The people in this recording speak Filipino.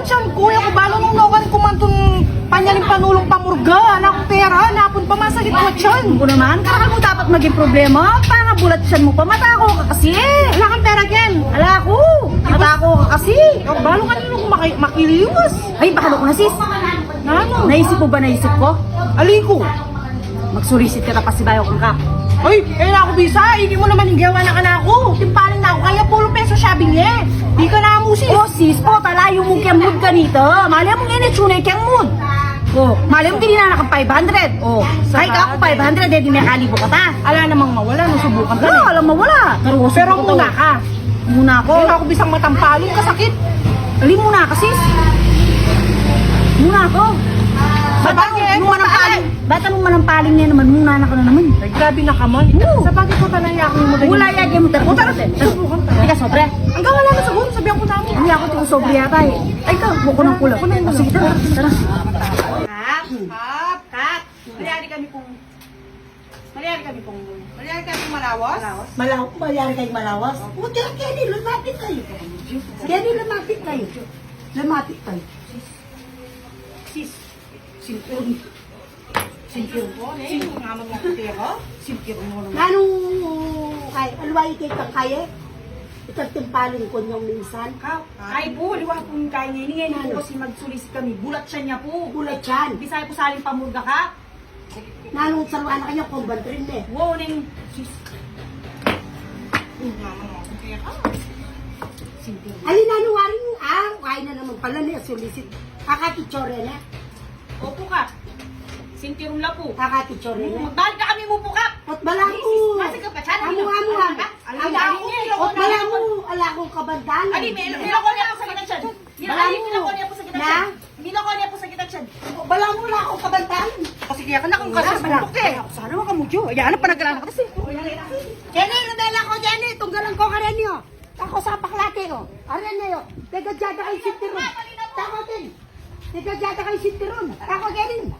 siyan, kuya ko, balo nung nakan kumantong panyaling panulong pamurga, anak pera, napon pa masakit mo siyan. Ko naman, kakal mo dapat maging problema. Para bulat siyan mo pa, matako ka kasi. Wala kang pera, Ken. Ala ko, matako ka kasi. Oh, balo kanino ko makiliwas. Ay, bakalo ko na sis. Nano? Naisip ko ba naisip ko? Aliko. Magsulisit ka na pa si Bayo kang ka. Ay, na ako bisa, hindi mo naman higawa na ka na ako. Timpaling na ako, kaya 10 peso sabi niya. Di ka na amusin. Oh sis, po, talayo mo kiyang mood ka nito. Mali mo ngayon itsunay kiyang mood. Oh, mali mo din na naka 500. Oh, ay ka ako 500, eh, di may kalibo ka ta. Ala namang mawala, nasubukan ka Ano, alam mo wala. Pero muna ka. Muna ako. Hindi ako bisang matampalong, kasakit. Ali muna ka sis. Muna ako. Sa bagay, Nung manampaling. Bata nung manampaling niya naman, muna na ka na naman. Ay, grabe na ka man. Oo. Sa bagay ko talayakin mo din. Wala yagay mo tara. Tara, Subukan ka. Tika, sobre. Hanggang wala na siguro, sabihan ko namin. Hindi ako tiko sobre yata eh. Ay ka, buko ng pula. Oh, sige, tara. Tara. Kap. Malayari kami pong malawas. Malayari kayong malawas. O, kaya lumapit kayo. Kaya lumapit kayo. Lumapit kayo. Sis. Sintiron ko, eh. Ngaman mo kutero. Sintiron mo naman. Nano kay alway kay kang kaya? Itag timpaling ko niyong minsan. Ay po, liwa pong kaya niya. Ngayon po kasi magsulisit kami. Bulat siya niya po. Bulat yan. Bisaya po saling pamurga ka. Nanong saruan na kanya kumban rin eh. Wow, neng. Sis. Ngaman mo kutero. Sintiron. Alin nano waring kaya na naman pala niya sulisit. Kakatichore na. Opo ka. Sintiron la po. Kakatichore na. Magdahal ka kami mo po ka. Ot bala ko. Nasa ka pa siya. Amo. Ot bala mo. Ala kong kabandanan. Ali, nilako niya po sa kitang siya. Nilako niya po sa kitang siya. Nilako niya po sa kitang siya. Bala mo na akong kabandanan. Kasi kaya ka na kung kasas bukok eh. Sana makamudyo. Ayan, panagalan ka kasi. Jenny, nadala ko Jenny. Tunggalan ko ka rin niyo. Ako sa paklate ko. Aran na yun. Tegadyada kay sintiron. Tako din. Tegadyada kay sintiron. Ako galing.